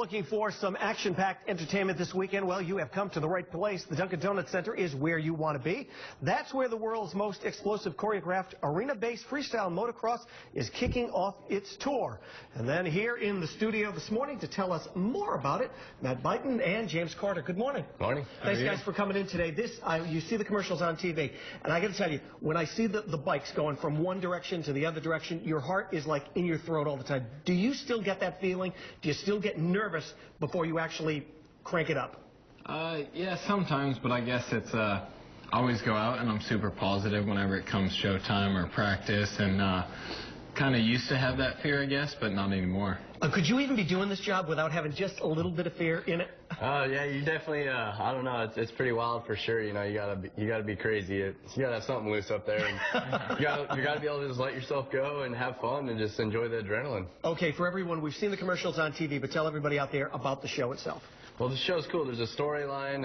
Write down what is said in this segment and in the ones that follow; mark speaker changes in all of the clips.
Speaker 1: Looking for some action-packed entertainment this weekend? Well, you have come to the right place. The Dunkin Donuts Center is where you want to be. That's where the world's most explosive choreographed arena-based freestyle motocross is kicking off its tour. And then here in the studio this morning to tell us more about it, Matt Byton and James Carter. Good morning.
Speaker 2: Morning.
Speaker 1: Thanks, guys, for coming in today. You see the commercials on TV, and I got to tell you, when I see the bikes going from one direction to the other direction, your heart is like in your throat all the time. Do you still get that feeling? Do you still get nervous before you actually crank it up?
Speaker 2: Yeah, sometimes, but I guess it's I always go out and I'm super positive whenever it comes showtime or practice, and kind of used to have that fear, I guess, but not anymore.
Speaker 1: Could you even be doing this job without having just a little bit of fear in it?
Speaker 3: Yeah, you definitely. I don't know. It's pretty wild for sure. You know, you gotta be crazy. You gotta have something loose up there, and you gotta be able to just let yourself go and have fun and just enjoy the adrenaline.
Speaker 1: Okay, for everyone, we've seen the commercials on TV, but tell everybody out there about the show itself.
Speaker 3: Well, the show's cool. There's a storyline.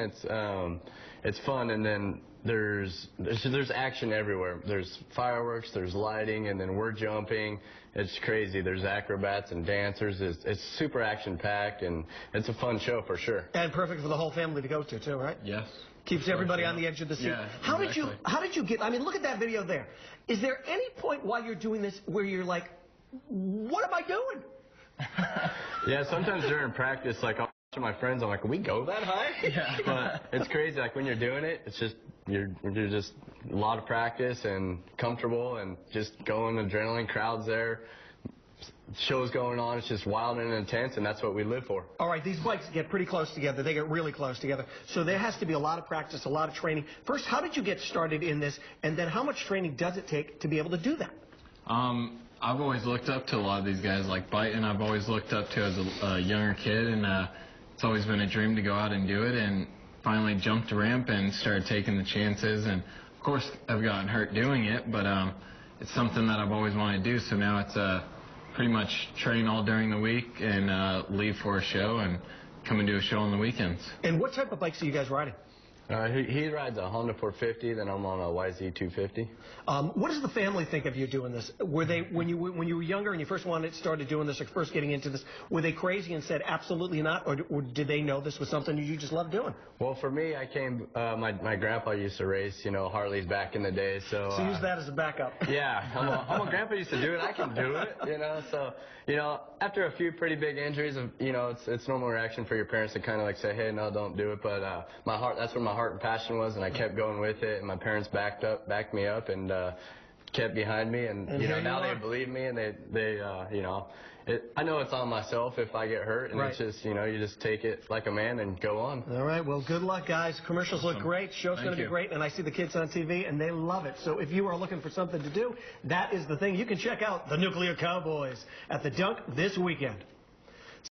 Speaker 3: It's fun, and then there's action everywhere. There's fireworks, there's lighting, and then we're jumping. It's crazy. There's acrobats and dancers. It's super action-packed, and it's a fun show for sure.
Speaker 1: And perfect for the whole family to go to, too, right?
Speaker 2: Yes.
Speaker 1: Keeps everybody on the edge of the seat.
Speaker 2: Yeah,
Speaker 1: How
Speaker 2: exactly.
Speaker 1: did you get? I mean, look at that video there. Is there any point while you're doing this where you're like, what am I doing?
Speaker 3: Yeah, sometimes during practice, like I'll watch my friends, I'm like, can we go that high?
Speaker 2: Yeah.
Speaker 3: But it's crazy. Like when you're doing it, it's just you're just a lot of practice and comfortable and just going, adrenaline, crowds there, shows going on. It's just wild and intense, and that's what we live for.
Speaker 1: All right, these bikes get pretty close together. They get really close together. So there has to be a lot of practice, a lot of training. First, how did you get started in this, and then how much training does it take to be able to do that?
Speaker 2: I've always looked up to a lot of these guys like Byton. I've always looked up to as a younger kid, and it's always been a dream to go out and do it, and finally jumped the ramp and started taking the chances. And of course I've gotten hurt doing it, but it's something that I've always wanted to do. So now it's pretty much train all during the week and leave for a show and come and do a show on the weekends.
Speaker 1: And what type of bikes are you guys riding?
Speaker 3: He rides a Honda 450, then I'm on a YZ 250.
Speaker 1: What does the family think of you doing this? Were they, when you were younger and you first started doing this, or first getting into this, were they crazy and said absolutely not, or did they know this was something you just loved doing?
Speaker 3: Well, for me, I came. My grandpa used to race, you know, Harleys back in the day, so.
Speaker 1: So use that as a backup.
Speaker 3: Yeah, my grandpa used to do it. I can do it, you know. So, you know, after a few pretty big injuries, you know, it's normal reaction for your parents to kind of like say, hey, no, don't do it. But that's where my heart and passion was, and I kept going with it, and my parents backed me up and kept behind me, and you know, now they believe me, and they you know, I know it's on myself if I get hurt, and it's just, you know, you just take it like a man and go on.
Speaker 1: All right, well, good luck, guys. Commercials look great, show's going to be great, and I see the kids on TV and they love it. So if you are looking for something to do, that is the thing. You can check out the Nuclear Cowboys at the Dunk this weekend.